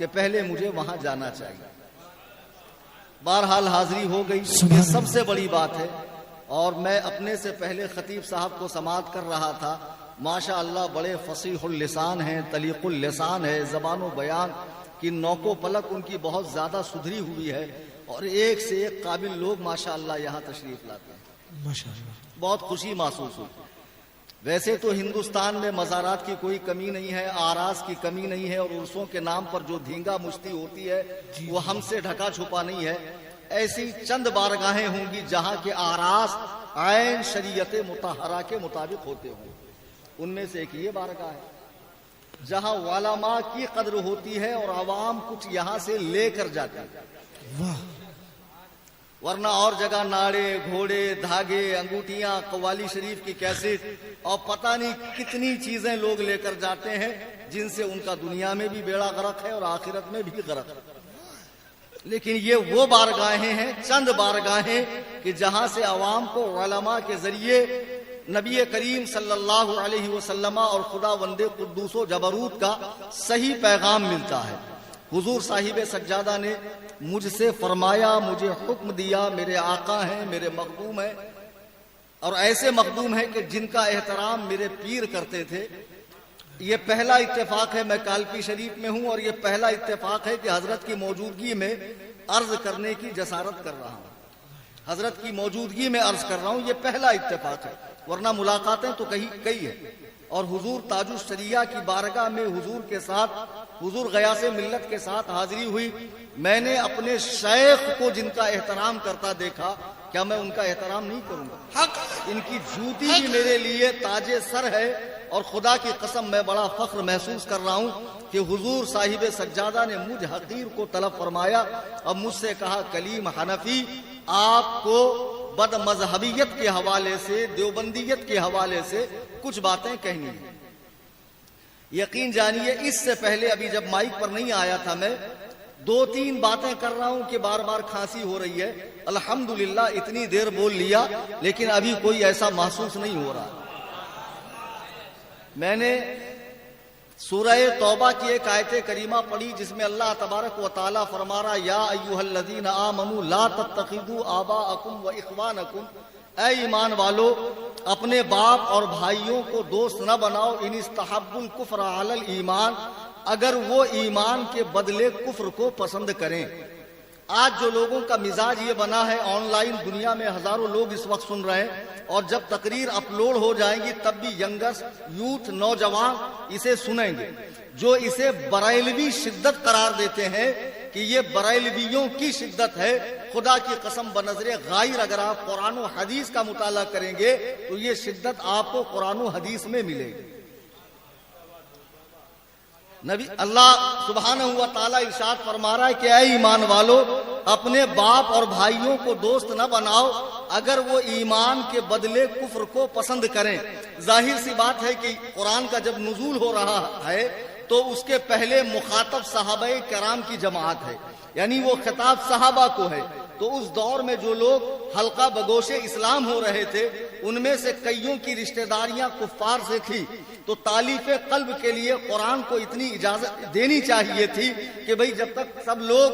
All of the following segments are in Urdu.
کہ پہلے مجھے وہاں جانا چاہیے۔ بہرحال حاضری ہو گئی، یہ سب سے بڑی بات ہے۔ اور میں اپنے سے پہلے خطیب صاحب کو سماعت کر رہا تھا، ماشاء اللہ بڑے فصیح اللسان ہیں، طلیق اللسان ہے، زبان و بیان کی نوک و پلک ان کی بہت زیادہ سدھری ہوئی ہے، اور ایک سے ایک قابل لوگ ماشاء اللہ یہاں تشریف لاتے ہیں، بہت خوشی محسوس ہوئی۔ ویسے تو ہندوستان میں مزارات کی کوئی کمی نہیں ہے، آراز کی کمی نہیں ہے، اور عرسوں کے نام پر جو دھینگا مشتی ہوتی ہے وہ ہم سے ڈھکا چھپا نہیں ہے۔ ایسی چند بارگاہیں ہوں گی جہاں کے آراز عین شریعت مطہرہ کے مطابق ہوتے ہوں، ان میں سے ایک یہ بارگاہ ہے جہاں علماء کی قدر ہوتی ہے اور عوام کچھ یہاں سے لے کر جاتے ہیں، ورنہ اور جگہ ناڑے، گھوڑے، دھاگے، انگوٹھیاں، قوالی شریف کی کیسٹ اور پتہ نہیں کتنی چیزیں لوگ لے کر جاتے ہیں، جن سے ان کا دنیا میں بھی بیڑا غرق ہے اور آخرت میں بھی غرق ہے۔ لیکن یہ وہ بارگاہیں ہیں، چند بارگاہیں کہ جہاں سے عوام کو علماء کے ذریعے نبی کریم صلی اللہ علیہ وسلم اور خدا وند قدوس و جبروت کا صحیح پیغام ملتا ہے۔ حضور صاحب سجادہ نے مجھ سے فرمایا، مجھے حکم دیا، میرے آقا ہیں، میرے مخدوم ہیں، اور ایسے مخدوم ہیں کہ جن کا احترام میرے پیر کرتے تھے۔ یہ پہلا اتفاق ہے، میں کالپی شریف میں ہوں، اور یہ پہلا اتفاق ہے کہ حضرت کی موجودگی میں عرض کرنے کی جسارت کر رہا ہوں، حضرت کی موجودگی میں عرض کر رہا ہوں، یہ پہلا اتفاق ہے، ورنہ ملاقاتیں تو کئی ہیں۔ اور حضور تاج الشریعہ کی بارگاہ میں حضور کے ساتھ، حضور غیاث ملت کے ساتھ حاضری ہوئی۔ میں نے اپنے شیخ کو جن کا احترام کرتا دیکھا، کیا میں ان کا احترام نہیں کروں گا؟ ان کی جوتی بھی میرے لیے تاج سر ہے، اور خدا کی قسم میں بڑا فخر محسوس کر رہا ہوں کہ حضور صاحب سجادہ نے مجھ حقیر کو طلب فرمایا اور مجھ سے کہا، کلیم حنفی، آپ کو بد مذہبیت کے حوالے سے، دیوبندیت کے حوالے سے کچھ باتیں کہنی ہیں۔ یقین جانیے اس سے پہلے ابھی جب مائک پر نہیں آیا تھا میں 2-3 باتیں کر رہا ہوں کہ بار بار کھانسی ہو رہی ہے، الحمدللہ اتنی دیر بول لیا لیکن ابھی کوئی ایسا محسوس نہیں ہو رہا۔ میں نے سورہ توبہ کی ایک آیت کریمہ پڑھی جس میں اللہ تبارک و تعالی فرما رہا، یا ایھا الذین آمنوا لا تتخذوا آباءکم واخوانکم، اے ایمان والو اپنے باپ اور بھائیوں کو دوست نہ بناؤ، ان استحبوا الکفر علی الایمان، اگر وہ ایمان کے بدلے کفر کو پسند کریں۔ آج جو لوگوں کا مزاج یہ بنا ہے، آن لائن دنیا میں ہزاروں لوگ اس وقت سن رہے ہیں، اور جب تقریر اپلوڈ ہو جائیں گی تب بھی ینگرز، یوتھ، نوجوان اسے سنیں گے، جو اسے بریلوی شدت قرار دیتے ہیں کہ یہ بریلویوں کی شدت ہے۔ خدا کی قسم بنظر غائر اگر آپ قرآن و حدیث کا مطالعہ کریں گے تو یہ شدت آپ کو قرآن و حدیث میں ملے گی۔ نبی اللہ سبحانہ و تعالی ارشاد فرما رہا ہے کہ اے ایمان والو اپنے باپ اور بھائیوں کو دوست نہ بناؤ اگر وہ ایمان کے بدلے کفر کو پسند کریں۔ ظاہر سی بات ہے کہ قرآن کا جب نزول ہو رہا ہے تو اس کے پہلے مخاطب صحابہ کرام کی جماعت ہے، یعنی وہ خطاب صحابہ کو ہے۔ تو اس دور میں جو لوگ حلقہ بگوش اسلام ہو رہے تھے ان میں سے کئیوں کی رشتہ داریاں کفار سے تھی، تو تالیف قلب کے لیے قرآن کو اتنی اجازت دینی چاہیے تھی کہ بھئی جب تک سب لوگ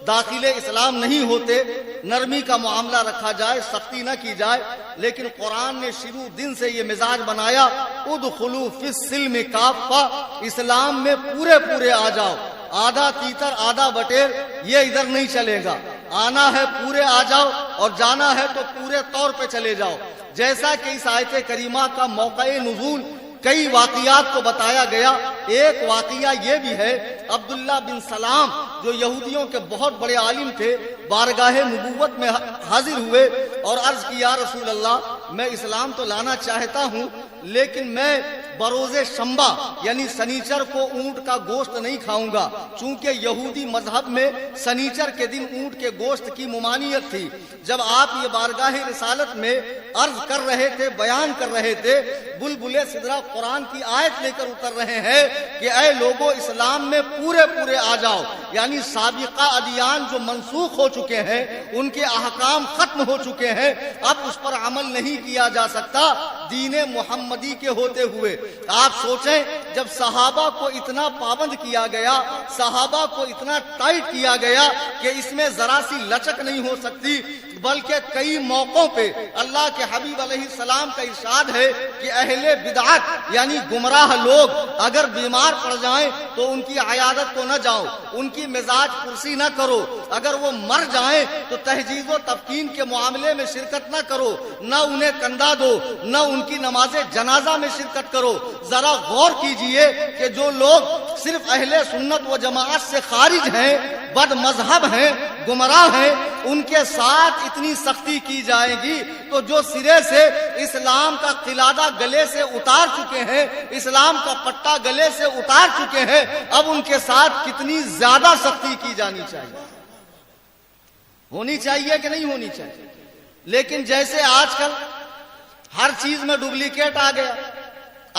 داخل اسلام نہیں ہوتے نرمی کا معاملہ رکھا جائے، سختی نہ کی جائے۔ لیکن قرآن نے شروع دن سے یہ مزاج بنایا، ادخلوا فی السلم کافہ، اسلام میں پورے آ جاؤ، آدھا تیتر آدھا بٹیر یہ ادھر نہیں چلے گا، آنا ہے پورے آ جاؤ اور جانا ہے تو پورے طور پہ چلے جاؤ۔ جیسا کہ اس آیت کریمہ کا موقع نزول کئی واقعات کو بتایا گیا، ایک واقعہ یہ بھی ہے، عبداللہ بن سلام جو یہودیوں کے بہت بڑے عالم تھے بارگاہ نبوت میں حاضر ہوئے اور عرض کی، یا رسول اللہ میں اسلام تو لانا چاہتا ہوں لیکن میں بروز شنبہ یعنی سنیچر کو اونٹ کا گوشت نہیں کھاؤں گا، چونکہ یہودی مذہب میں سنیچر کے دن اونٹ کے گوشت کی ممانعت تھی۔ جب آپ یہ بارگاہ رسالت میں عرض کر رہے تھے، بیان کر رہے تھے، بلبل سدرہ قرآن کی آیت لے کر اتر رہے ہیں کہ اے لوگو اسلام میں پورے آ جاؤ، یعنی سابقہ ادیان جو منسوخ ہو چکے ہیں، ان کے احکام ختم ہو چکے ہیں، اب اس پر عمل نہیں کیا جا سکتا دین محمدی کے ہوتے ہوئے۔ آپ سوچیں جب صحابہ کو اتنا پابند کیا گیا، صحابہ کو اتنا ٹائٹ کیا گیا کہ اس میں ذرا سی لچک نہیں ہو سکتی، بلکہ کئی موقعوں پہ اللہ کے حبیب علیہ السلام کا ارشاد ہے کہ اہل بدعت یعنی گمراہ لوگ اگر بیمار پڑ جائیں تو ان کی عیادت کو نہ جاؤ، ان کی مزاج پرسی نہ کرو، اگر وہ مر جائیں تو تہجید و تفکین کے معاملے میں شرکت نہ کرو، نہ انہیں کندھا دو، نہ ان کی نماز جنازہ میں شرکت کرو۔ ذرا غور کیجئے کہ جو لوگ صرف اہل سنت و جماعت سے خارج ہیں، بد مذہب ہیں، گمراہ ہیں، ان کے ساتھ اتنی سختی کی جائے گی تو جو سرے سے اسلام کا قلادہ گلے سے اتار چکے ہیں، اسلام کا پٹا گلے سے اتار چکے ہیں، اب ان کے ساتھ کتنی زیادہ سختی کی جانی چاہیے، ہونی چاہیے کہ نہیں ہونی چاہیے۔ لیکن جیسے آج کل ہر چیز میں ڈپلیکیٹ آ گیا،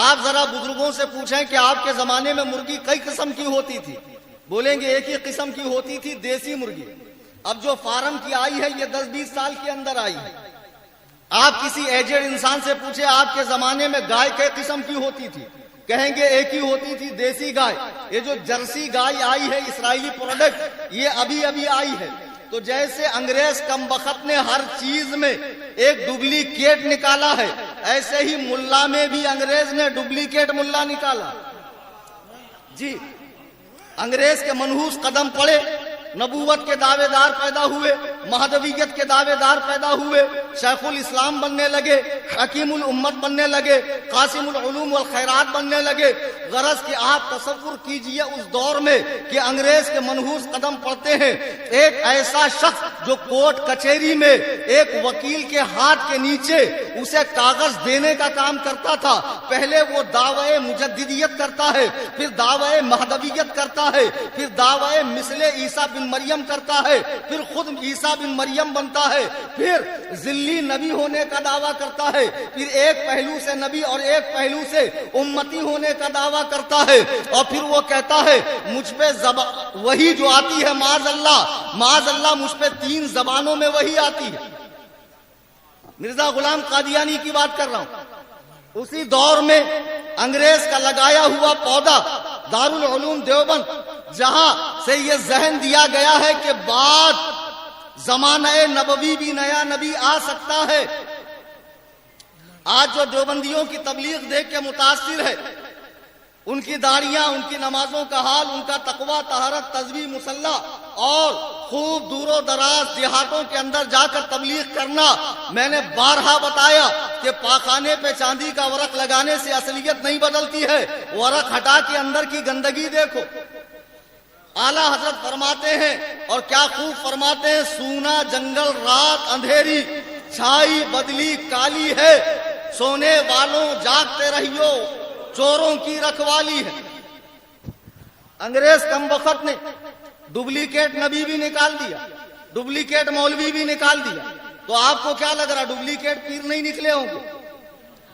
آپ ذرا بزرگوں سے پوچھیں کہ آپ کے زمانے میں مرغی کئی قسم کی ہوتی تھی، بولیں گے ایک ہی قسم کی ہوتی تھی، دیسی مرغی۔ اب جو فارم کی آئی ہے یہ 10-20 سال کے اندر آئی ہے۔ آپ کسی ایجڈ انسان سے پوچھیں آپ کے زمانے میں گائے کئی قسم کی ہوتی تھی، کہیں گے ایک ہی ہوتی تھی، دیسی گائے۔ یہ جو جرسی گائے آئی ہے اسرائیلی پروڈکٹ، یہ ابھی ابھی آئی ہے۔ تو جیسے انگریز کم بخت نے ہر چیز میں ایک ڈپلیکیٹ نکالا ہے، ایسے ہی ملا میں بھی انگریز نے ڈپلیکیٹ ملا نکالا۔ جی، انگریز کے منحوس قدم پڑے، نبوت کے دعوے دار پیدا ہوئے، مہدویت کے دعوے دار پیدا ہوئے، شیخ الاسلام بننے لگے، حکیم الامت بننے لگے، قاسم العلوم والخیرات بننے لگے۔ غرض کہ آپ تصور کیجئے اس دور میں کہ انگریز کے منحوس قدم پڑتے ہیں، ایک ایسا شخص جو کورٹ کچہری میں ایک وکیل کے ہاتھ کے نیچے اسے کاغذ دینے کا کام کرتا تھا، پہلے وہ دعوی مجددیت کرتا ہے، پھر دعوی مہدویت کرتا ہے، پھر دعوی مثل عیسیٰ بن مریم کرتا ہے، پھر خود عیسیٰ بن مریم بنتا ہے، پھر ذلی نبی ہونے کا دعویٰ کرتا ہے، پھر ایک پہلو سے نبی اور ایک پہلو سے امتی ہونے کا دعویٰ کرتا ہے، اور پھر وہ کہتا ہے مجھ پہ وہی جو آتی ہے معاذ اللہ مجھ پہ 3 زبانوں میں وہی آتی ہے۔ مرزا غلام قادیانی کی بات کر رہا ہوں۔ اسی دور میں انگریز کا لگایا ہوا پودا دارالعلوم دیوبند، جہاں سے یہ ذہن دیا گیا ہے کہ بعد زمانہ نبوی بھی نیا نبی آ سکتا ہے۔ آج جو دیوبندیوں کی تبلیغ دیکھ کے متاثر ہے، ان کی داڑیاں، ان کی نمازوں کا حال، ان کا تقویٰ، طہارت، تسبیح، مصلی اور خوب دور و دراز دیہاتوں کے اندر جا کر تبلیغ کرنا۔ میں نے بارہا بتایا کہ پاخانے پہ چاندی کا ورق لگانے سے اصلیت نہیں بدلتی ہے، ورق ہٹا کے اندر کی گندگی دیکھو۔ اعلیٰ حضرت فرماتے ہیں، اور کیا خوب فرماتے ہیں، سونا جنگل رات اندھیری، چھائی بدلی کالی ہے، سونے والوں جاگتے رہیو، چوروں کی رکھوالی ہے۔ انگریز کم بخت نے ڈپلیکیٹ نبی بھی نکال دیا، ڈپلیکیٹ مولوی بھی نکال دیا۔ تو آپ کو کیا لگ رہا ڈپلیکیٹ پیر نہیں نکلے ہوں گے؟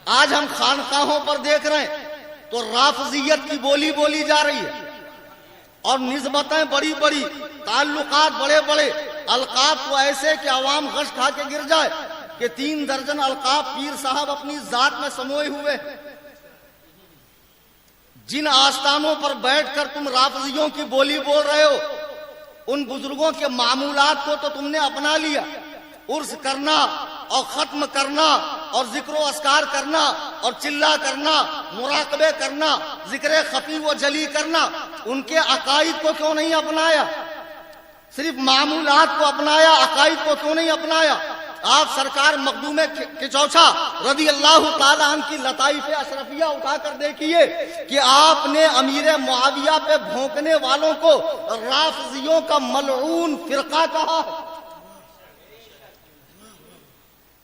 آج ہم خانقاہوں پر دیکھ رہے ہیں تو رافضیت کی بولی بولی جا رہی ہے، اور نسبتیں بڑی بڑی، تعلقات بڑے بڑے، القاب تو ایسے کہ عوام غش کھا کے گر جائے کہ 3 درجن القاب پیر صاحب اپنی ذات میں سموئے ہوئے۔ جن آستانوں پر بیٹھ کر تم رافضیوں کی بولی بول رہے ہو، ان بزرگوں کے معمولات کو تو تم نے اپنا لیا۔ عرس کرنا اور ختم کرنا اور ذکر و اذکار کرنا اور چلا کرنا، مراقبے کرنا، ذکر خفی و جلی کرنا، ان کے عقائد کو کیوں نہیں اپنایا؟ صرف معمولات کو اپنایا، عقائد کو کیوں نہیں اپنایا؟ آپ سرکار مخدوم کچوچا رضی اللہ تعالیٰ عنہ کی لطائف اشرفیہ اٹھا کر دیکھیے کہ آپ نے امیر معاویہ پہ بھونکنے والوں کو رافضیوں کا ملعون فرقہ کہا۔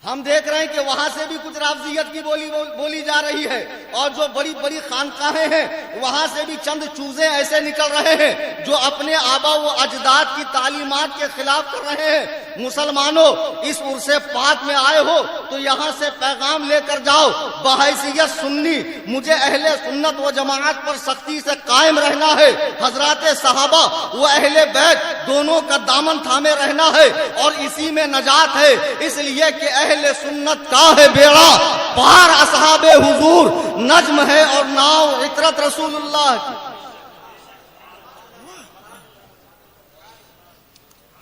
ہم دیکھ رہے ہیں کہ وہاں سے بھی کچھ رافضیت کی بولی جا رہی ہے، اور جو بڑی بڑی خانقاہیں ہیں وہاں سے بھی چند چوزے ایسے نکل رہے ہیں جو اپنے آبا و اجداد کی تعلیمات کے خلاف کر رہے ہیں۔ مسلمانوں، اس عرص پاک میں آئے ہو تو یہاں سے پیغام لے کر جاؤ، بحیثیت سنی مجھے اہل سنت و جماعت پر سختی سے قائم رہنا ہے، حضرات صحابہ و اہل بیت دونوں کا دامن تھامے رہنا ہے، اور اسی میں نجات ہے، اس لیے کہ اہل سنت کا ہے بیڑا پار اصحاب حضور نجم ہے، اور ناؤ عطرت رسول اللہ کی۔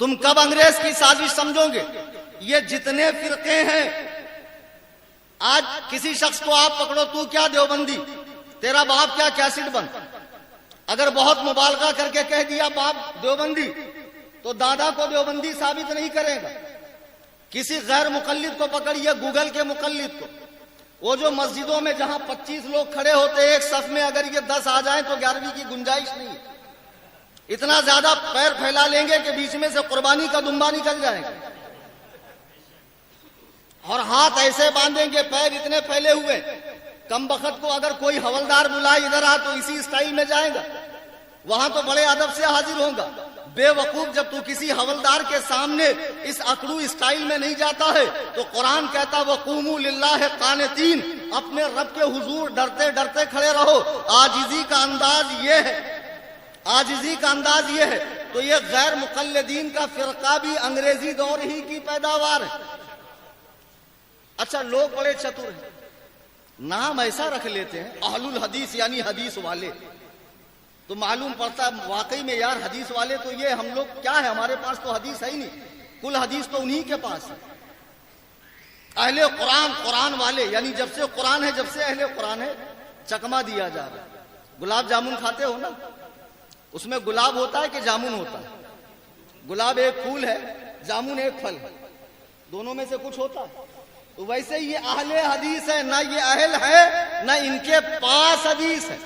تم کب انگریز کی سازش سمجھو گے؟ یہ جتنے فرقے ہیں، آج کسی شخص کو آپ پکڑو، تو کیا دیوبندی، تیرا باپ کیا کیسٹ بند، اگر بہت مبالغہ کر کے کہہ دیا باپ دیوبندی تو دادا کو دیوبندی ثابت نہیں کرے گا۔ کسی غیر مقلد کو پکڑیے، گوگل کے مقلد کو، وہ جو مسجدوں میں جہاں 25 لوگ کھڑے ہوتے ایک صف میں، اگر یہ 10 آ جائیں تو 11ویں کی گنجائش نہیں ہے۔ اتنا زیادہ پیر پھیلا لیں گے کہ بیچ میں سے قربانی کا دمبا نکل جائے گا، اور ہاتھ ایسے باندھیں گے، پیر اتنے پھیلے ہوئے، کم بخت کو اگر کوئی حوالدار بلائے ادھر آ تو اسی اسٹائل میں جائے گا، وہاں تو بڑے ادب سے حاضر ہوگا۔ بے وقوف، جب تو کسی حوالدار کے سامنے اس اکڑو اسٹائل میں نہیں جاتا ہے تو قرآن کہتا وَقُومُوا لِلَّهِ قَانِتِينَ، اپنے رب کے حضور ڈرتے ڈرتے کھڑے رہو۔ عاجزی کا انداز یہ ہے، عاجزی کا انداز یہ ہے۔ تو یہ غیر مقلدین کا فرقہ بھی انگریزی دور ہی کی پیداوار ہے۔ اچھا، لوگ بڑے چتر ہیں، نام ایسا رکھ لیتے ہیں اہل الحدیث، یعنی حدیث والے، تو معلوم پڑتا ہے واقعی میں یار حدیث والے تو یہ ہم لوگ کیا ہے، ہمارے پاس تو حدیث ہے ہی نہیں، کل حدیث تو انہی کے پاس ہے۔ اہل قرآن، قرآن والے، یعنی جب سے قرآن ہے، جب سے اہل قرآن ہے، چکما دیا جا رہا ہے۔ گلاب جامن کھاتے ہو نا، اس میں گلاب ہوتا ہے کہ جامن ہوتا ہے؟ گلاب ایک پھول ہے، جامن ایک پھل ہے، دونوں میں سے کچھ ہوتا ہے۔ تو ویسے یہ اہل حدیث ہے، نہ یہ اہل ہے نہ ان کے پاس حدیث ہے۔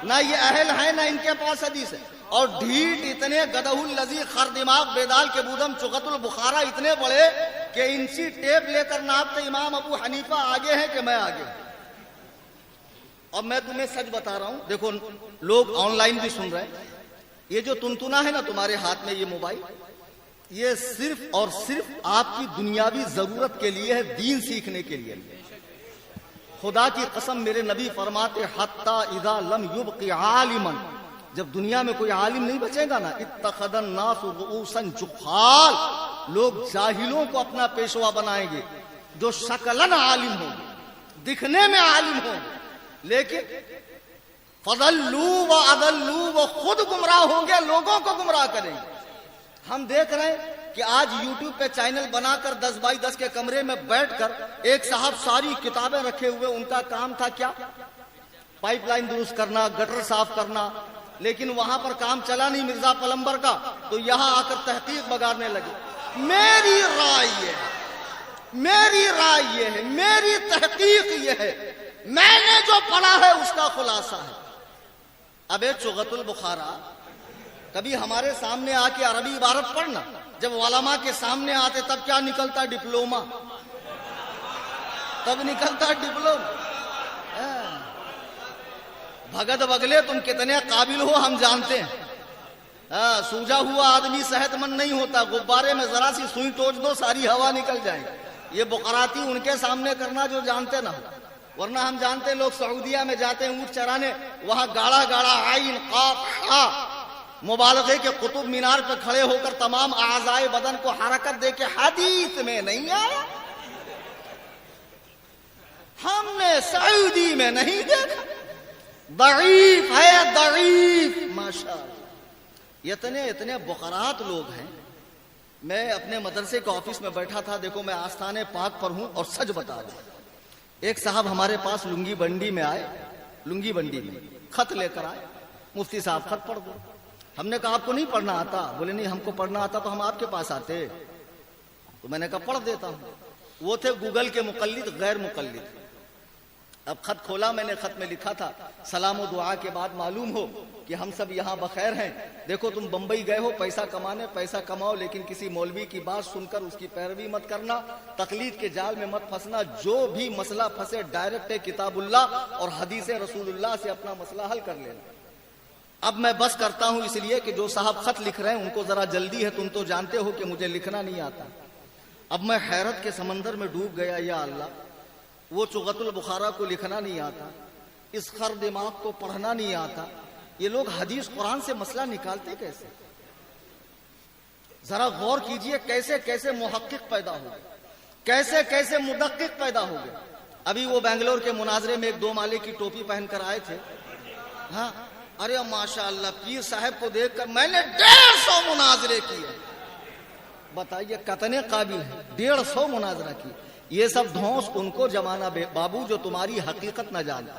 نہ یہ اہل ہے نہ ان کے پاس حدیث ہے، اور ڈھیٹ اتنے گدہ الذی خر دماغ بیدال کے بودم چغت البخارا اتنے بڑے کہ انسی ٹیپ لے کر ناپتے امام ابو حنیفہ آگے ہیں کہ میں آگے ہوں۔ اور میں تمہیں سچ بتا رہا ہوں، دیکھو لوگ آن لائن بھی سن رہے ہیں، یہ جو تنتنا ہے نا تمہارے ہاتھ میں، یہ موبائل، یہ صرف اور صرف آپ کی دنیاوی ضرورت کے لیے ہے، دین سیکھنے کے لیے۔ خدا کی قسم، میرے نبی فرماتے حتی اذا لم یبق عالما، جب دنیا میں کوئی عالم نہیں بچے گا نا، اتخذ الناس رؤوسا جحال، لوگ جاہلوں کو اپنا پیشوا بنائیں گے، جو شکلاً عالم ہوں گے، دکھنے میں عالم ہوں گے، لیکن فضلوا واضلوا، وہ خود گمراہ ہوں گے، لوگوں کو گمراہ کریں گے۔ ہم دیکھ رہے ہیں کہ آج یوٹیوب پہ چینل بنا کر 10 بائی 10 کے کمرے میں بیٹھ کر ایک صاحب ساری کتابیں رکھے ہوئے، ان کا کام تھا کیا؟ پائپ لائن درست کرنا، گٹر صاف کرنا، لیکن وہاں پر کام چلا نہیں مرزا پلمبر کا، تو یہاں آ کر تحقیق بگاڑنے لگے۔ میری رائے یہ ہے، میری رائے یہ ہے، میری تحقیق یہ ہے، میں نے جو پڑھا ہے اس کا خلاصہ ہے۔ ابے چغت البخارا، کبھی ہمارے سامنے آ کے عربی عبارت پڑھنا، جب علماء کے سامنے آتے تب کیا نکلتا؟ ڈپلوما، تب نکلتا ڈپلوما۔ بھگت بگلے تم کتنے قابل ہو ہم جانتے ہیں، سوجا ہوا آدمی صحت مند نہیں ہوتا، غبارے میں ذرا سی سوئی ٹوچ دو ساری ہوا نکل جائے۔ یہ بقراتی ان کے سامنے کرنا جو جانتے نہ، ورنہ ہم جانتے لوگ سعودیہ میں جاتے ہیں اونٹ چرانے، وہاں گاڑا گاڑا عین قاف ہا مبالغے کے قطب مینار پہ کھڑے ہو کر تمام اعضائے بدن کو حرکت دے کے حدیث میں نہیں آیا، ہم نے سعودی میں نہیں دیکھا، ضعیف ہے ضعیف، ماشاءاللہ۔ اتنے بقرات لوگ ہیں۔ میں اپنے مدرسے کے آفس میں بیٹھا تھا، دیکھو میں آستانے پاک پر ہوں اور سچ بتا رہا ہوں۔ ایک صاحب ہمارے پاس لنگی بنڈی میں آئے، لنگی بنڈی میں خط لے کر آئے، مفتی صاحب خط پڑھ دو۔ ہم نے کہا آپ کو نہیں پڑھنا آتا؟ بولے نہیں، ہم کو پڑھنا آتا تو ہم آپ کے پاس آتے۔ تو میں نے کہا پڑھ دیتا ہوں۔ وہ تھے گوگل کے مقلد، غیر مقلد، اب خط کھولا میں نے، خط میں لکھا تھا سلام و دعا کے بعد معلوم ہو کہ ہم سب یہاں بخیر ہیں. دیکھو تم بمبئی گئے ہو پیسہ کمانے، پیسہ کماؤ لیکن کسی مولوی کی بات سن کر اس کی پیروی مت کرنا، تقلید کے جال میں مت پھنسنا. جو بھی مسئلہ پھنسے ڈائریکٹ کتاب اللہ اور حدیث رسول اللہ سے اپنا مسئلہ حل کر لینا. اب میں بس کرتا ہوں اس لیے کہ جو صاحب خط لکھ رہے ہیں ان کو ذرا جلدی ہے. تم تو جانتے ہو کہ مجھے لکھنا نہیں آتا. اب میں حیرت کے سمندر میں ڈوب گیا. یا اللہ، وہ چغت البخارا کو لکھنا نہیں آتا، اس خر دماغ کو پڑھنا نہیں آتا، یہ لوگ حدیث قرآن سے مسئلہ نکالتے کیسے؟ ذرا غور کیجئے کیسے کیسے محقق پیدا ہو گئے، کیسے کیسے مدقق پیدا ہو گئے. ابھی وہ بنگلور کے مناظرے میں ایک 2 مالے کی ٹوپی پہن کر آئے تھے. ہاں ارے ماشاء اللہ، پیر صاحب کو دیکھ کر میں نے 150 مناظرے کیے. بتائیے کتنے قابل ہیں، 150 مناظرہ کی. یہ سب دھونس ان کو جمانا بابو جو تمہاری حقیقت نہ جانتا.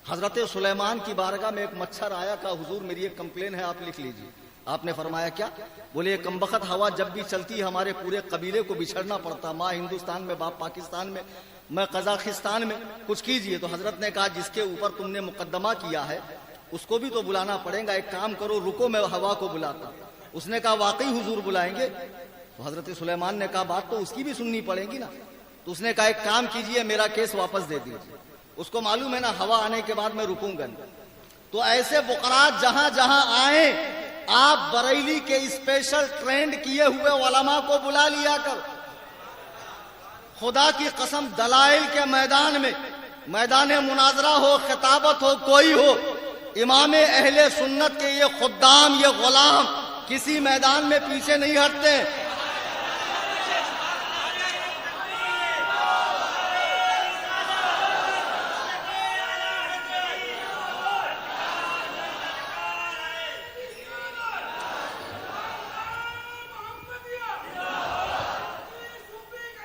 حضرت سلیمان کی بارگاہ میں ایک مچھر آیا، کہا حضور میری ایک کمپلین ہے آپ لکھ لیجیے. آپ نے فرمایا کیا؟ بولے یہ کمبخت ہوا جب بھی چلتی ہے ہمارے پورے قبیلے کو بچھڑنا پڑتا، ماں ہندوستان میں باپ پاکستان میں میں قزاقستان میں، کچھ کیجئے. تو حضرت نے کہا جس کے اوپر تم نے مقدمہ کیا ہے اس کو بھی تو بلانا پڑے گا. ایک کام کرو رکو میں ہوا کو بلاتا. اس نے کہا واقعی حضور بلائیں گے؟ تو حضرت سلیمان نے کہا بات تو اس کی بھی سننی پڑے گی نا. تو اس نے کہا ایک کام کیجئے میرا کیس واپس دے دیجئے. اس کو معلوم ہے نا ہوا آنے کے بعد میں رکوں گا. تو ایسے بقرات جہاں جہاں آئیں آپ بریلی کے اسپیشل ٹرینڈ کیے ہوئے علماء کو بلا لیا کر. خدا کی قسم دلائل کے میدان میں، میدان مناظرہ ہو، خطابت ہو، کوئی ہو، امام اہل سنت کے یہ خدام، یہ غلام کسی میدان میں پیچھے نہیں ہٹتے.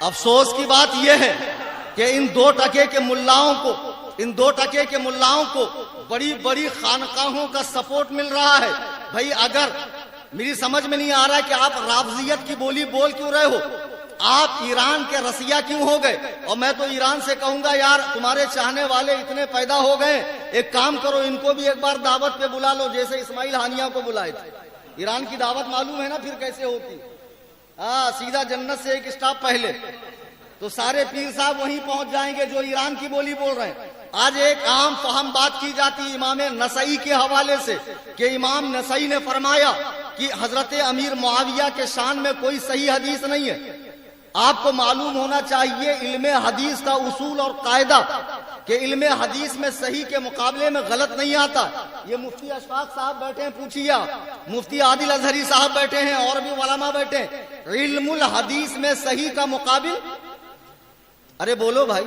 افسوس کی بات یہ ہے کہ ان 2 ٹکے کے ملاؤں کو بڑی بڑی خانقاہوں کا سپورٹ مل رہا ہے. بھائی اگر میری سمجھ میں نہیں آ رہا کہ آپ رافضیت کی بولی بول کیوں رہے ہو، آپ ایران کے رسیا کیوں ہو گئے؟ اور میں تو ایران سے کہوں گا یار تمہارے چاہنے والے اتنے پیدا ہو گئے، ایک کام کرو ان کو بھی ایک بار دعوت پہ بلا لو جیسے اسماعیل ہانیہ کو بلائے تھے. ایران کی دعوت معلوم ہے نا پھر کیسے ہوتی. سیدھا جنت سے ایک اسٹاپ پہلے، تو سارے پیر صاحب وہیں پہنچ جائیں گے جو ایران کی بولی بول رہے ہیں. آج ایک عام فہم بات کی جاتی امام نسائی کے حوالے سے کہ امام نسائی نے فرمایا کہ حضرت امیر معاویہ کے شان میں کوئی صحیح حدیث نہیں ہے. آپ کو معلوم ہونا چاہیے علم حدیث کا اصول اور قاعدہ کہ علم حدیث میں صحیح کے مقابلے میں غلط نہیں آتا. یہ مفتی اشفاق صاحب بیٹھے ہیں، پوچھیے. مفتی عادل اظہری صاحب بیٹھے ہیں اور بھی علماء بیٹھے ہیں. علم الحدیث میں صحیح کا مقابل، ارے بولو بھائی،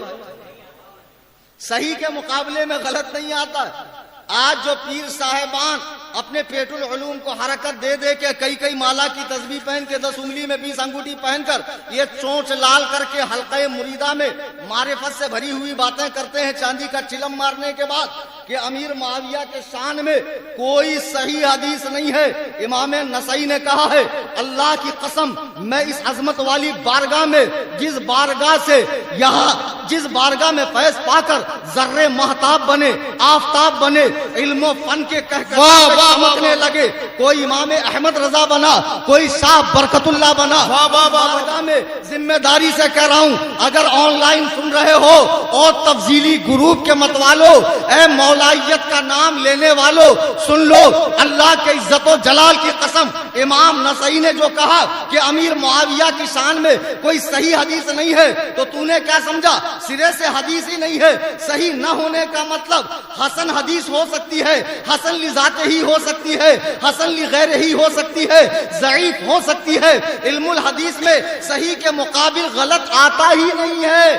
صحیح کے مقابلے میں غلط نہیں آتا. آج جو پیر صاحبان اپنے پیٹ العلوم کو حرکت دے دے کے کئی مالا کی تسبیح پہن کے 10 انگلی میں 20 انگوٹھی پہن کر یہ چونچ لال کر کے حلقہ مریدہ میں معرفت سے بھری ہوئی باتیں کرتے ہیں چاندی کا چلم مارنے کے بعد کہ امیر معاویہ کے شان میں کوئی صحیح حدیث نہیں ہے. امام نسائی نے کہا ہے اللہ کی قسم میں اس عظمت والی بارگاہ میں جس بارگاہ میں فیض پا کر ذرے مہتاب بنے، آفتاب بنے، علم و فن کے چمکنے لگے، کوئی امام احمد رضا بنا، کوئی شاہ برکت اللہ بنا. بارگاہ میں ذمہ داری سے کہہ رہا ہوں اگر آن لائن سن رہے ہو اور تفضیلی گروپ کے مت والو، اے مولائیت کا نام لینے والو سن لو، اللہ کے عزت و جلال کی قسم امام نسائی نے جو کہا کہ امیر معاویہ کی شان میں کوئی صحیح حدیث نہیں ہے تو تو نے کیا سمجھا؟ سرے سے حدیث ہی نہیں ہے. صحیح نہ ہونے کا مطلب حسن حدیث ہو سکتی ہے، حسن لذات ہی ہو سکتی ہے، حسن لغیر ہی ہو سکتی ہے، ضعیف ہو سکتی ہے. علم الحدیث میں صحیح کے مقابل غلط آتا ہی نہیں ہے.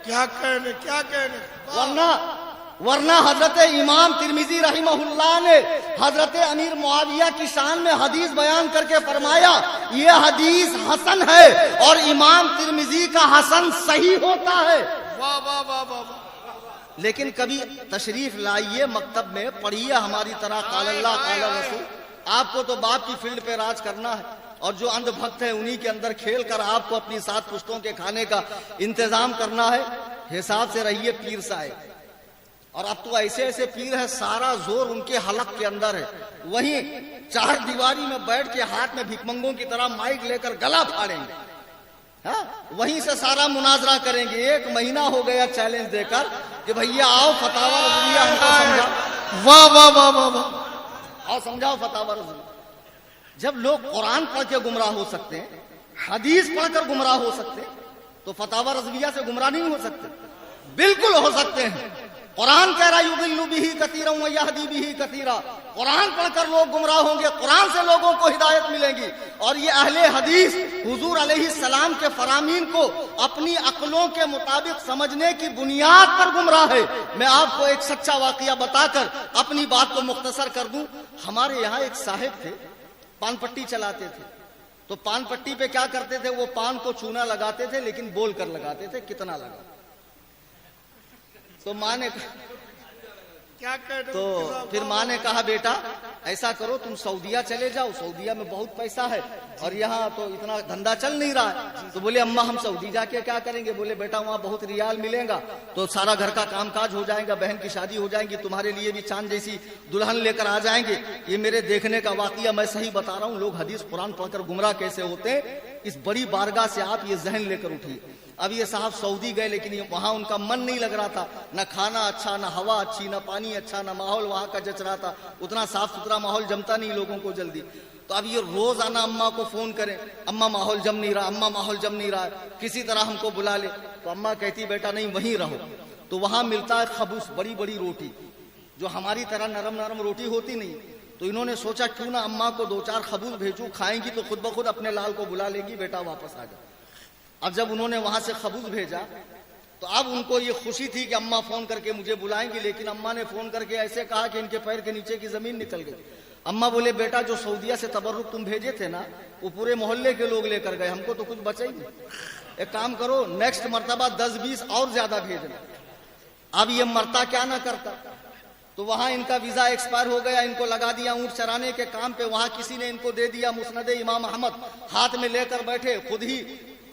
کیا کہنے ورنہ حضرت امام ترمذی رحمہ اللہ نے حضرت امیر معاویہ کی شان میں حدیث بیان کر کے فرمایا یہ حدیث حسن ہے اور امام ترمذی کا حسن صحیح ہوتا ہے. واہ واہ واہ واہ. لیکن کبھی تشریف لائیے مکتب میں پڑھیے ہماری طرح قال اللہ قال رسول. آپ کو تو باپ کی فیلڈ پہ راج کرنا ہے اور جو اندھ بھکت ہیں انہی کے اندر کھیل کر آپ کو اپنی 7 پشتوں کے کھانے کا انتظام کرنا ہے. حساب سے رہیے پیر صاحب. اور اب تو ایسے ایسے پیر ہے سارا زور ان کے حلق کے اندر ہے, وہیں چار دیواری میں بیٹھ کے ہاتھ میں بھکمنگوں کی طرح مائک لے کر گلا پھاڑیں گے, ہاں وہیں سے سارا مناظرہ کریں گے. 1 مہینہ ہو گیا چیلنج دے کر کہ بھیا آؤ فتاوی رضویہ ہم کو سمجھاؤ. واہ واہ واہ واہ واہ. آؤ سمجھاؤ فتاوی رضویہ. جب لوگ قرآن پڑھ کے گمراہ ہو سکتے ہیں, حدیث پڑھ کر گمراہ ہو سکتے ہیں, تو فتاوی رضویہ سے گمراہ نہیں ہو سکتے؟ بالکل ہو سکتے ہیں. قرآن کہہ رہا یضل بہ کثیرا ویہدی بہ کثیرا. قرآن پڑھ کر لوگ گمراہ ہوں گے, قرآن سے لوگوں کو ہدایت ملے گی. اور یہ اہل حدیث حضور علیہ السلام کے فرامین کو اپنی عقلوں کے مطابق سمجھنے کی بنیاد پر گمراہ ہے. میں آپ کو ایک سچا واقعہ بتا کر اپنی بات کو مختصر کر دوں. ہمارے یہاں ایک صاحب تھے, پان پٹی چلاتے تھے. تو پان پٹی پہ کیا کرتے تھے, وہ پان کو چونا لگاتے تھے لیکن بول کر لگاتے تھے کتنا لگا. تو ماں نے کیا کہنے تو پھر ماں نے کہا بیٹا ایسا کرو تم سعودیہ چلے جاؤ, سعودیہ میں بہت پیسہ ہے اور یہاں تو اتنا دھندا چل نہیں رہا ہے. تو بولے اماں ہم سعودی جا کے کیا کریں گے؟ بولے بیٹا وہاں بہت ریال ملے گا تو سارا گھر کا کام کاج ہو جائے گا, بہن کی شادی ہو جائے گی, تمہارے لیے بھی چاند جیسی دلہن لے کر آ جائیں گے. یہ میرے دیکھنے کا واقعہ, میں صحیح بتا رہا ہوں. لوگ حدیث قرآن پڑھ کر گمراہ کیسے ہوتے ہیں, اس بڑی بارگاہ سے آپ یہ ذہن لے کر اٹھیے. اب یہ صاحب سعودی گئے لیکن وہاں ان کا من نہیں لگ رہا تھا, نہ کھانا اچھا, نہ ہوا اچھی, نہ پانی اچھا, نہ ماحول وہاں کا جچ رہا تھا. اتنا صاف ستھرا ماحول جمتا نہیں لوگوں کو جلدی. تو اب یہ روز آنا اماں کو فون کریں, اماں ماحول جم نہیں رہا, اماں ماحول جم نہیں رہا, کسی طرح ہم کو بلا لے. تو اماں کہتی بیٹا نہیں وہیں رہو. تو وہاں ملتا ہے خبوص, بڑی بڑی روٹی جو ہماری طرح نرم نرم روٹی ہوتی نہیں. تو انہوں نے سوچا کیوں نہ اماں کو 2-4 خبوص بھیجوں, کھائیں گی تو خود بخود اپنے لال کو بلا لے گی, بیٹا واپس آ جا. اب جب انہوں نے وہاں سے خبوص بھیجا تو اب ان کو یہ خوشی تھی کہ اماں فون کر کے مجھے بلائیں گی, لیکن اماں نے فون کر کے ایسے کہا کہ ان کے پیر کے نیچے کی زمین نکل گئی. اماں بولے بیٹا جو سعودیہ سے تبرک تم بھیجے تھے نا وہ پورے محلے کے لوگ لے کر گئے, ہم کو تو کچھ بچا ہی نہیں. ایک کام کرو نیکسٹ مرتبہ 10-20 اور زیادہ بھیجنا. اب یہ مرتا کیا نہ کرتا. تو وہاں ان کا ویزا ایکسپائر ہو گیا, ان کو لگا دیا اونٹ چرانے کے کام پہ. وہاں کسی نے ان کو دے دیا مسند امام احمد, ہاتھ میں لے کر بیٹھے, خود ہی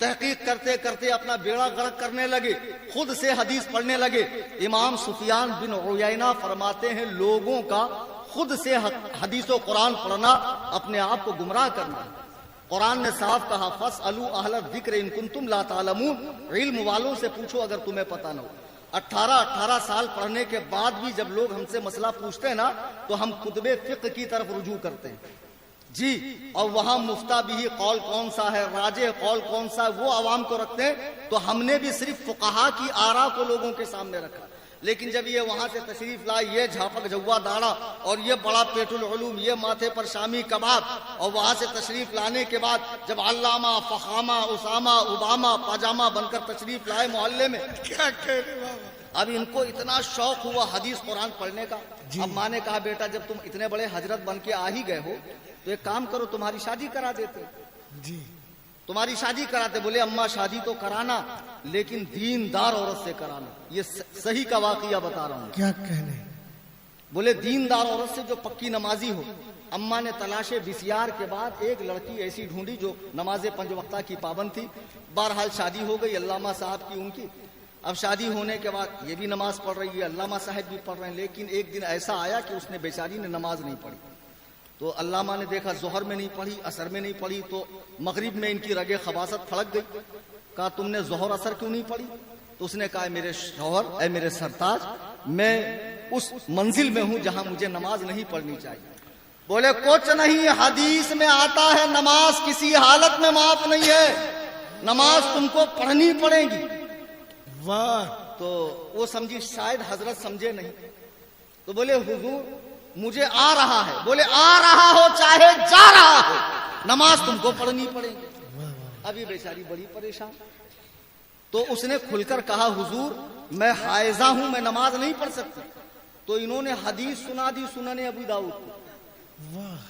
تحقیق کرتے کرتے اپنا بیڑا غرق کرنے لگے, خود سے حدیث پڑھنے لگے. امام سفیان بن عیینہ فرماتے ہیں لوگوں کا خود سے حدیث و قرآن پڑھنا اپنے آپ کو گمراہ کرنا. قرآن نے صاف کہا فاسألوا اہل الذکر ان کنتم لا تعلمون, علم والوں سے پوچھو اگر تمہیں پتہ نہ ہو. 18 سال پڑھنے کے بعد بھی جب لوگ ہم سے مسئلہ پوچھتے ہیں نا تو ہم کتب فقہ کی طرف رجوع کرتے ہیں جی, اور وہاں مفتہ بھی قول کون سا ہے, راجح قول کون سا ہے, وہ عوام کو رکھتے ہیں. تو ہم نے بھی صرف فقہا کی آراء کو لوگوں کے سامنے رکھا. لیکن جب یہ وہاں سے تشریف لائے, یہ جھاپک جوا داڑا اور یہ بڑا پیٹ العلوم, یہ ماتھے پر شامی کباب, اور وہاں سے تشریف لانے کے بعد جب علامہ فخامہ اسامہ اوباما پاجامہ بن کر تشریف لائے محلے میں, کیا کہنے بابا. اب ان کو اتنا شوق ہوا حدیث قرآن پڑھنے کا. اب ماں نے کہا بیٹا جب تم اتنے بڑے حضرت بن کے آ ہی گئے ہو تو ایک کام کرو تمہاری شادی کرا دیتے. جی تمہاری شادی کراتے. بولے اماں شادی تو کرانا لیکن دیندار عورت سے کرانا. یہ صحیح کا واقعہ بتا رہا ہوں. کیا کہنے. بولے دیندار عورت سے جو پکی نمازی ہو. اماں نے تلاش بسیار کے بعد ایک لڑکی ایسی ڈھونڈی جو نماز 5 وقتہ کی پابند تھی. بہرحال شادی ہو گئی علامہ صاحب کی ان کی. اب شادی ہونے کے بعد یہ بھی نماز پڑھ رہی ہے, علامہ صاحب بھی پڑھ رہے ہیں, لیکن ایک دن ایسا آیا کہ اس نے بیچاری نے نماز نہیں پڑھی. تو علامہ نے دیکھا ظہر میں نہیں پڑھی, عصر میں نہیں پڑھی, تو مغرب میں ان کی رگے خباثت پھڑک گئی. کہا تم نے ظہر عصر کیوں نہیں پڑھی؟ تو اس نے کہا میرے شوہر, اے میرے سرتاج, میں اس منزل میں ہوں جہاں مجھے نماز نہیں پڑھنی چاہیے. بولے کچھ نہیں, حدیث میں آتا ہے نماز کسی حالت میں معاف نہیں ہے, نماز تم کو پڑھنی پڑے گی. واہ. تو وہ سمجھی شاید حضرت سمجھے نہیں. تو بولے حضور مجھے آ رہا ہے. بولے آ رہا ہو چاہے جا رہا ہو, نماز تم کو پڑھنی پڑے گی. ابھی بیچاری بڑی پریشان. تو اس نے کھل کر کہا حضور میں حائضہ ہوں, میں نماز نہیں پڑھ سکتی. تو انہوں نے حدیث سنا دی سنن ابو داؤد کو,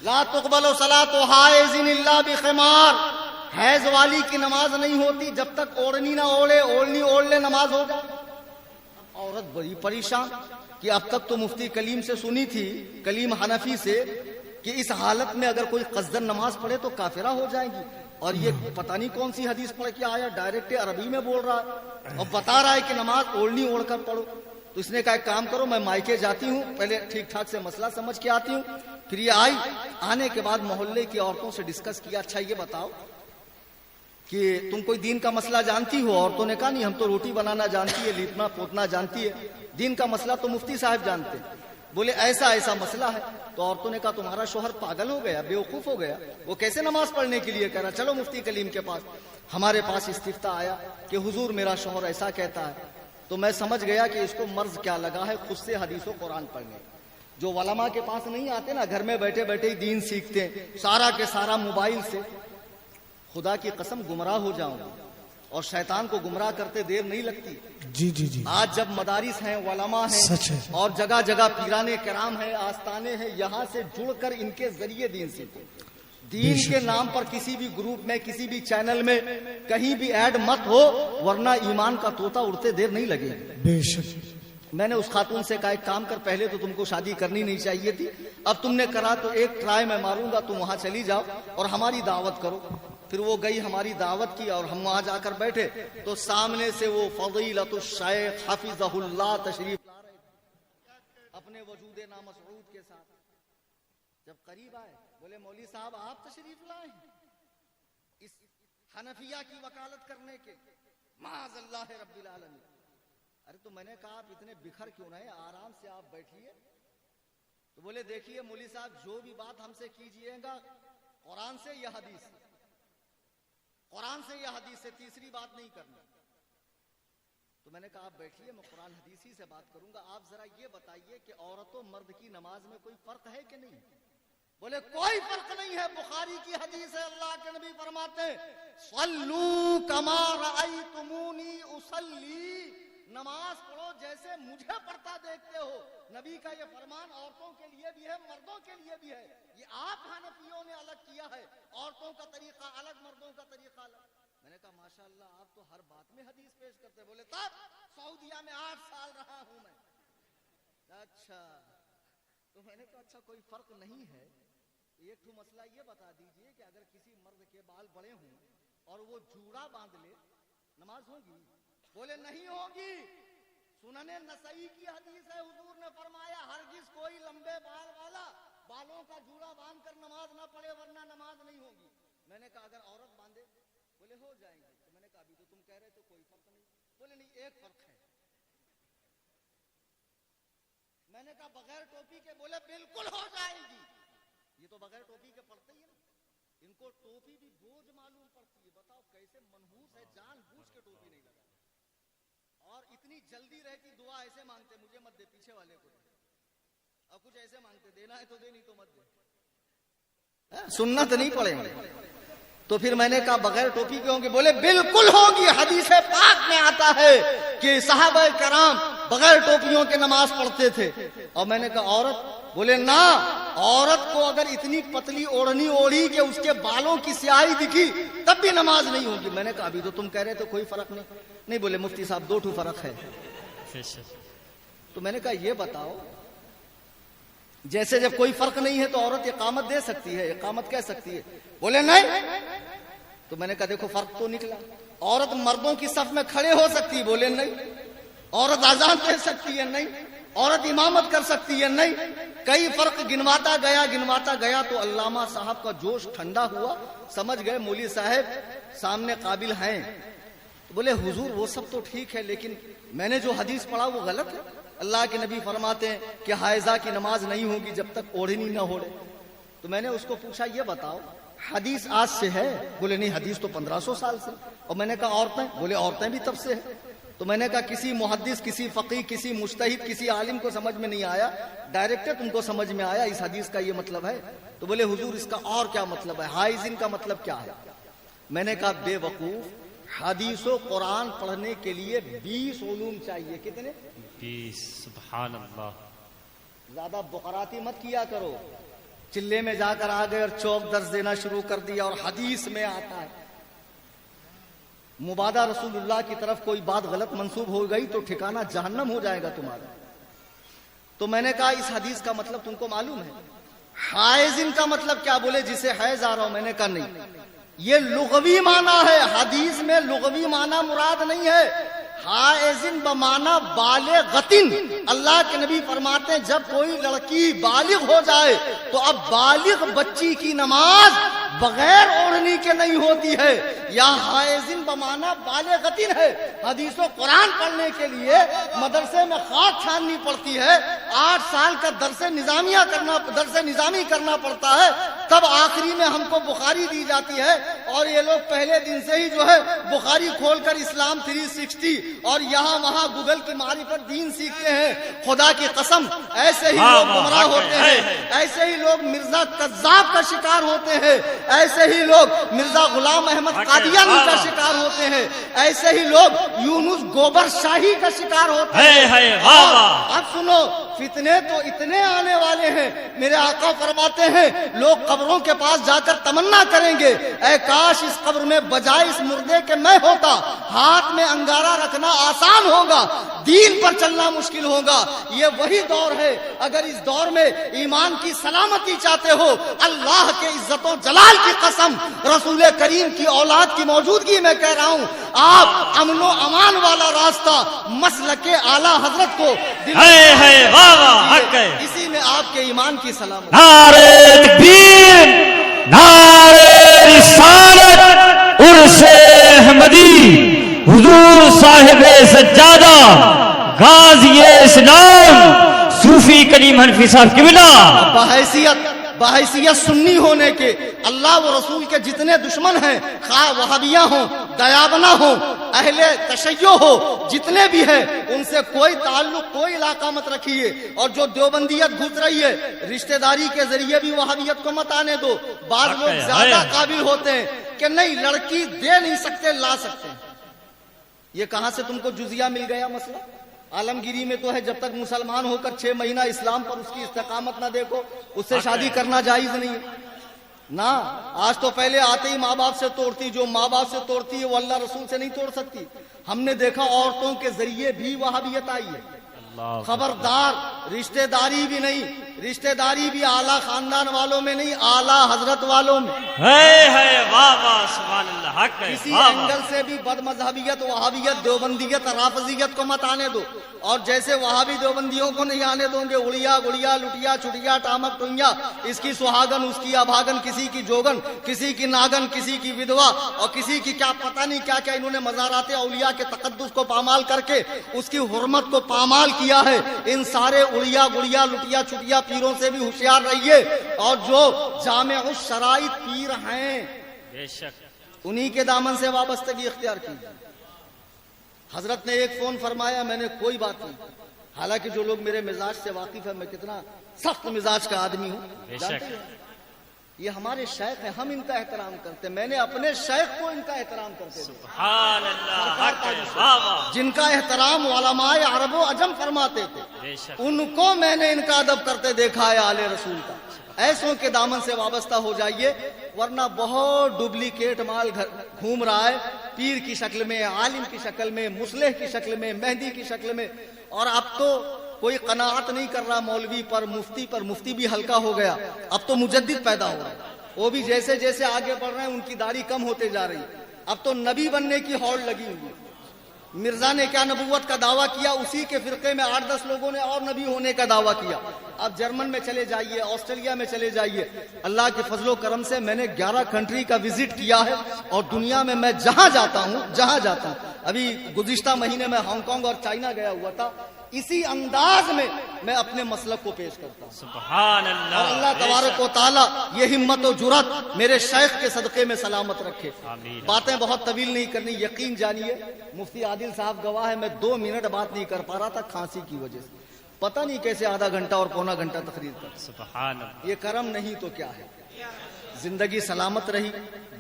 لا تقبل صلاۃ حائض الا بخمار. حیض والی کی نماز نہیں ہوتی جب تک اوڑھنی نہ اوڑھے, اوڑھنی اوڑھ لے نماز ہو جائے. عورت بڑی پریشان کہ اب تک تو مفتی کلیم سے سنی تھی, کلیم حنفی سے, کہ اس حالت میں اگر کوئی قصدن نماز پڑھے تو کافرہ ہو جائے گی. اور یہ پتہ نہیں کون سی حدیث پڑھ کے آیا، ڈائریکٹ عربی میں بول رہا ہے اور بتا رہا ہے کہ نماز اوڑھنی اوڑھ کر پڑھو. تو اس نے کہا ایک کام کرو، میں مائکے جاتی ہوں، پہلے ٹھیک ٹھاک سے مسئلہ سمجھ کے آتی ہوں. پھر یہ آئی، آنے کے بعد محلے کی عورتوں سے ڈسکس کیا، اچھا یہ بتاؤ کہ تم کوئی دین کا مسئلہ جانتی ہو؟ عورتوں نے کہا نہیں، ہم تو روٹی بنانا جانتی ہے، لیپنا پوتنا جانتی ہے، دین کا مسئلہ تو مفتی صاحب جانتے ہیں. بولے ایسا ایسا مسئلہ ہے. تو عورتوں نے کہا تمہارا شوہر پاگل ہو گیا، بیوقوف ہو گیا، وہ کیسے نماز پڑھنے کے لیے کہہ رہا؟ چلو مفتی کلیم کے پاس. ہمارے پاس استفتاء آیا کہ حضور میرا شوہر ایسا کہتا ہے. تو میں سمجھ گیا کہ اس کو مرض کیا لگا ہے خود سے حدیث و قرآن پڑھنے. جو علماء کے پاس نہیں آتے نا، گھر میں بیٹھے بیٹھے ہی دین سیکھتے ہیں، سارا کے سارا موبائل سے. خدا کی قسم گمراہ ہو جاؤں گا، اور شیطان کو گمراہ کرتے دیر نہیں لگتی. جی جی جی آج جب مدارس ہیں، علماء سچ ہے. ہیں، اور جگہ جگہ پیرانے کرام ہیں، آستانے ہیں، یہاں سے جڑ کر ان کے ذریعے دین سیکھو. دین کے نام پر کسی بھی گروپ میں، کسی بھی چینل میں کہیں بھی ایڈ مت ہو، ورنہ ایمان کا طوطا اڑتے دیر نہیں لگے. بے شک. میں نے اس خاتون سے کہا ایک کام کر، پہلے تو تم کو شادی کرنی نہیں چاہیے تھی، اب تم نے کرا تو ایک ٹرائی میں ماروں گا، تم وہاں چلی جاؤ اور ہماری دعوت کرو. پھر وہ گئی، ہماری دعوت کی، اور ہم وہاں جا کر بیٹھے تو سامنے سے وہ فضیلت الشیخ حفظہ اللہ تشریف لا رہے تھے اپنے وجود نامسعود کے ساتھ. جب قریب آئے بولے مولوی صاحب آپ تشریف لائے ہیں اس حنفیہ کی وکالت کرنے کے؟ معاذ اللہ رب العالمین. ارے تو میں نے کہا آپ اتنے بکھر کیوں رہے، آرام سے آپ بیٹھیے. تو بولے دیکھیے مولوی صاحب، جو بھی بات ہم سے کیجئے گا قرآن سے یا حدیث سے، قرآن سے یا حدیث سے، تیسری بات نہیں کرنا. تو میں نے کہا آپ بیٹھیے، میں قرآن حدیث ہی سے بات کروں گا. آپ ذرا یہ بتائیے کہ عورت و مرد کی نماز میں کوئی فرق ہے کہ نہیں؟ بولے کوئی فرق نہیں ہے، بخاری کی حدیث ہے، اللہ کے نبی فرماتے ہیں صلو کما رأیتمونی اصلی، نماز پڑھو جیسے مجھے پڑھتا دیکھتے ہو. نبی کا یہ فرمان عورتوں کے لیے بھی ہے، مردوں کے لیے بھی ہے. یہ آپ حنفیوں نے الگ کیا ہے، عورتوں کا طریقہ الگ، مردوں کا طریقہ الگ. میں نے کہا ماشاءاللہ آپ تو ہر بات میں حدیث پیش کرتے. بولے تب سعودیہ میں 8 سال رہا ہوں میں. اچھا، تو میں نے کہا اچھا کوئی فرق نہیں ہے. ایک تو مسئلہ یہ بتا دیجئے کہ اگر کسی مرد کے بال بڑے ہوں اور وہ جوڑا باندھ لے، نماز ہوگی؟ بولے نہیں ہوگی. سنن نسائی کی حدیث ہے، حضور نے فرمایا ہرگز کوئی لمبے بال والا بالوں کا جوڑا باندھ کر نماز نہ پڑھے ورنہ نماز نہیں ہوگی. میں نے کہا اگر عورت باندھے؟ بولے ہو جائیں گے. تو میں نے کہا ابھی تو تم کہہ رہے تھے کوئی فرق نہیں. بولے نہیں ایک فرق ہے. میں نے کہا بغیر ٹوپی کے؟ بولے بالکل ہو جائے گی. یہ تو بغیر ٹوپی کے پڑھتے ہی ہے نا، ان کو ٹوپی بھی بوجھ معلوم پڑتی ہے. بتاؤ کیسے منحوس ہے، جان بوجھ کے ٹوپی نہیں لگا. اور اتنی جلدی رہتی، دعا ایسے مانگتے مجھے مت دے، پیچھے والے کو دے. اور کچھ ایسے مانگتے دینا ہے تو دے، نہیں تو مت دے. سنت نہیں پڑے. تو پھر میں نے کہا بغیر ٹوپی کے ہوں گے؟ بولے بالکل ہوگی. حدیث پاک میں آتا ہے کہ صحابہ کرام بغیر ٹوپیوں کے نماز پڑھتے تھے. اور میں نے کہا عورت؟ بولے نہ، عورت کو اگر اتنی پتلی اوڑھنی اوڑھی کہ اس کے بالوں کی سیاہی دکھی تب بھی نماز نہیں ہوگی. میں نے کہا ابھی تو تم کہہ رہے تو کوئی فرق نہیں. بولے مفتی صاحب 2 فرق ہے. تو میں نے کہا یہ بتاؤ، جیسے جب کوئی فرق نہیں ہے تو عورت اقامت دے سکتی ہے، اقامت کہہ سکتی ہے؟ بولے نہیں. تو میں نے کہا دیکھو فرق تو نکلا. عورت مردوں کی صف میں کھڑے ہو سکتی؟ بولے نہیں. عورت اذان دے سکتی ہے؟ نہیں. عورت امامت کر سکتی ہے؟ نہیں. کئی فرق گنواتا گیا تو علامہ صاحب کا جوش ٹھنڈا ہوا، سمجھ گئے مولوی صاحب سامنے قابل ہیں. تو بولے حضور وہ سب تو ٹھیک ہے، لیکن میں نے جو حدیث پڑھا وہ غلط ہے. اللہ کے نبی فرماتے ہیں کہ حائضہ کی نماز نہیں ہوگی جب تک اوڑھنی نہ اوڑھے. تو میں نے اس کو پوچھا یہ بتاؤ حدیث آج سے ہے؟ بولے نہیں، حدیث تو 1500 سال سے. اور میں نے کہا عورتیں؟ بولے عورتیں بھی تب سے ہیں. تو میں نے کہا کسی محدث، کسی فقیہ، کسی مجتہد، کسی عالم کو سمجھ میں نہیں آیا، ڈائریکٹ تم کو سمجھ میں آیا اس حدیث کا یہ مطلب ہے. تو بولے حضور اس کا اور کیا مطلب ہے، حائزن کا مطلب کیا ہے؟ میں نے کہا بے وقوف، حدیث و قرآن پڑھنے کے لیے 20 علوم چاہیے. کتنے؟ 20. سبحان اللہ. زیادہ بقراتی مت کیا کرو. چلے میں جا کر آ گئے اور چوک درس دینا شروع کر دیا اور حدیث میں آتا ہے. مبادہ رسول اللہ کی طرف کوئی بات غلط منسوب ہو گئی تو ٹھکانہ جہنم ہو جائے گا تمہارا. تو میں نے کہا اس حدیث کا مطلب تم کو معلوم ہے؟ حائزن کا مطلب کیا؟ بولے جسے حیض آ رہا ہو. میں نے کہا نہیں. یہ لغوی معنی ہے، حدیث میں لغوی معنی مراد نہیں ہے۔ حائزن بمعنی بالغتن، اللہ کے نبی فرماتے ہیں جب کوئی لڑکی بالغ ہو جائے تو اب بالغ بچی کی نماز بغیر اوڑھنی کے نہیں ہوتی ہے۔ یا حائزن بمعنی بالغتن ہے۔ حدیث و قرآن پڑھنے کے لیے مدرسے میں خاک چھاننی پڑتی ہے، 8 سال کا درس نظامی کرنا پڑتا ہے، تب آخری میں ہم کو بخاری دی جاتی ہے، اور یہ لوگ پہلے دن سے ہی جو ہے بخاری کھول کر اسلام 360 اور یہاں وہاں گوگل کی معرفت دین سیکھتے ہیں۔ خدا کی قسم ایسے ہی لوگ گمراہ ہوتے ہیں، ایسے ہی لوگ مرزا کذاب کا شکار ہوتے ہیں، ایسے ہی لوگ مرزا غلام احمد قادیانی کا شکار ہوتے ہیں، ایسے ہی لوگ یونس گوبر شاہی کا شکار ہوتے ہیں۔ اب سنو، فتنے تو اتنے آنے والے ہیں، میرے آقا فرماتے ہیں لوگ قبروں کے پاس جا کر تمنا کریں گے اے کاش اس قبر میں بجائے اس مردے کے میں ہوتا، ہاتھ میں انگارہ رکھنا آسان ہوگا، دین پر چلنا مشکل ہوگا۔ یہ وہی دور ہے، اگر اس دور میں ایمان کی سلامتی چاہتے ہو، اللہ کے عزت و جلال کی قسم، رسول کریم کی اولاد کی موجودگی میں کہہ رہا ہوں، آپ امن و امان والا راستہ مسلک اعلی حضرت کو اسی میں آپ کے ایمان کی سلامتی۔ نعرہ تکبیر، نعرہ رسالت، عرس احمدی، حضور صاحب سجادہ، غازی اسلام، صوفی کریم حنفی صاحب قبلہ بحیثیت سنی ہونے کے اللہ و رسول کے جتنے دشمن ہیں، خواہ وہابیہ ہوں، دیابنا ہوں، اہل تشیع ہو، جتنے بھی ہیں ان سے کوئی تعلق، کوئی علاقہ مت رکھیے۔ اور جو دیوبندیت گھس رہی ہے، رشتہ داری کے ذریعے بھی وہابیت کو مت آنے دو۔ بعض لوگ زیادہ قابل ہوتے ہیں کہ نہیں لڑکی دے نہیں سکتے، لا سکتے ہیں۔ یہ کہاں سے تم کو جزیہ مل گیا مسئلہ؟ عالمگیری میں تو ہے جب تک مسلمان ہو کر 6 مہینہ اسلام پر اس کی استقامت نہ دیکھو اس سے شادی کرنا جائز نہیں ہے نا۔ آج تو پہلے آتے ہی ماں باپ سے توڑتی، جو ماں باپ سے توڑتی ہے وہ اللہ رسول سے نہیں توڑ سکتی۔ ہم نے دیکھا عورتوں کے ذریعے بھی وہابیت آئی ہے۔ خبردار، رشتہ داری بھی نہیں، رشتہ داری بھی اعلیٰ خاندان والوں میں نہیں، اعلیٰ حضرت والوں میں۔ کسی اینگل سے بھی بد مذہبیت، وہابیت، دیوبندیت، رافضیت کو مت آنے دو۔ اور جیسے وہابی دیوبندیوں کو نہیں آنے دوں گے، اڑیا گڑیا لٹیا چٹیا ٹامک ٹوئیا، اس کی سہاگن اس کی ابھاگن، کسی کی جوگن کسی کی ناگن، کسی کی ودوا اور کسی کی کیا پتہ نہیں کیا کیا، انہوں نے مزارات اولیاء کے تقدس کو پامال کر کے اس کی حرمت کو پامال کیا ہے۔ ان سارے اڑیا گڑیا لٹیا چٹیا پیروں سے بھی ہوشیار رہیے، اور جو جامع الشرائط پیر ہیں انہی کے دامن سے وابستگی اختیار کی۔ حضرت نے ایک فون فرمایا، میں نے کوئی بات نہیں، حالانکہ جو لوگ میرے مزاج سے واقف ہیں، میں کتنا سخت مزاج کا آدمی ہوں، جانتے ہیں یہ ہمارے شیخ ہیں، ہم ان کا احترام کرتے ہیں، میں نے اپنے شیخ کو ان کا احترام کرتے ہیں، سبحان اللہ، جن کا احترام علماء عرب و عجم فرماتے تھے، ان کو میں نے ان کا ادب کرتے دیکھا ہے آل رسول کا۔ ایسوں کے دامن سے وابستہ ہو جائیے، ورنہ بہت ڈپلیکیٹ مال گھوم رہا ہے، پیر کی شکل میں، عالم کی شکل میں، مصلح کی شکل میں، مہدی کی شکل میں۔ اور اب تو کوئی قناعت نہیں کر رہا مولوی پر، مفتی بھی ہلکا ہو گیا، اب تو مجدد پیدا ہو رہا ہے، وہ بھی جیسے جیسے آگے بڑھ رہے ہیں ان کی داڑھی کم ہوتے جا رہی ہے، اب تو نبی بننے کی ہوڑ لگی ہوئی ہے۔ مرزا نے کیا نبوت کا دعویٰ کیا، اسی کے فرقے میں 8-10 لوگوں نے اور نبی ہونے کا دعویٰ کیا۔ اب جرمن میں چلے جائیے، آسٹریلیا میں چلے جائیے، اللہ کے فضل و کرم سے میں نے 11 کنٹری کا وزٹ کیا ہے، اور دنیا میں میں جہاں جاتا ہوں، ابھی گزشتہ مہینے میں ہانگ کانگ اور چائنا گیا ہوا تھا، اسی انداز میں اپنے مسلک کو پیش کرتا ہوں۔ سبحان اللہ، اور اللہ تبارک و تعالیٰ یہ ہمت و جرات میرے شیخ کے صدقے میں سلامت رکھے۔ باتیں بہت طویل نہیں کرنی، یقین جانیے مفتی عادل صاحب گواہ ہے، میں 2 منٹ بات نہیں کر پا رہا تھا کھانسی کی وجہ سے، پتہ نہیں کیسے آدھا گھنٹہ اور پونا گھنٹہ تقریر کر۔ سبحان اللہ، یہ کرم نہیں تو کیا ہے۔ زندگی سلامت رہی،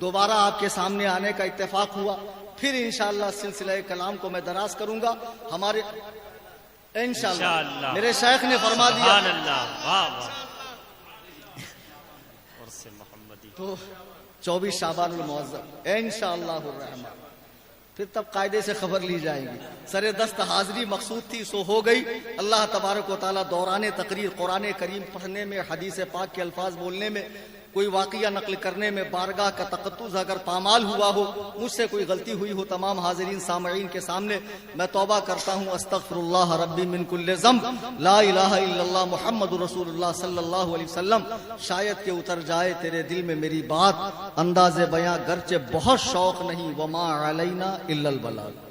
دوبارہ آپ کے سامنے آنے کا اتفاق ہوا، پھر انشاءاللہ سلسلہ کلام کو میں دراز کروں گا۔ ہمارے انشاءاللہ میرے شیخ نے فرما دیا سبحان اللہ، واہ واہ، عرس محمدی تو 24 شعبان المعظم انشاءاللہ الرحمن، پھر تب قاعدے سے خبر لی جائے گی۔ سر دست حاضری مقصود تھی سو ہو گئی۔ اللہ تبارک و تعالیٰ دوران تقریر قرآن کریم پڑھنے میں، حدیث پاک کے الفاظ بولنے میں کوئی واقعہ نقل کرنے میں بارگاہ کا تقدس اگر پامال ہوا ہو، مجھ سے کوئی غلطی ہوئی ہو، تمام حاضرین سامعین کے سامنے میں توبہ کرتا ہوں۔ استغفر اللہ ربی من کل ذنب، لا الہ الا اللہ محمد رسول اللہ صلی اللہ علیہ وسلم۔ شاید کہ اتر جائے تیرے دل میں میری بات، انداز بیاں گرچہ بہت شوق نہیں، وما علینا الا البلاغ۔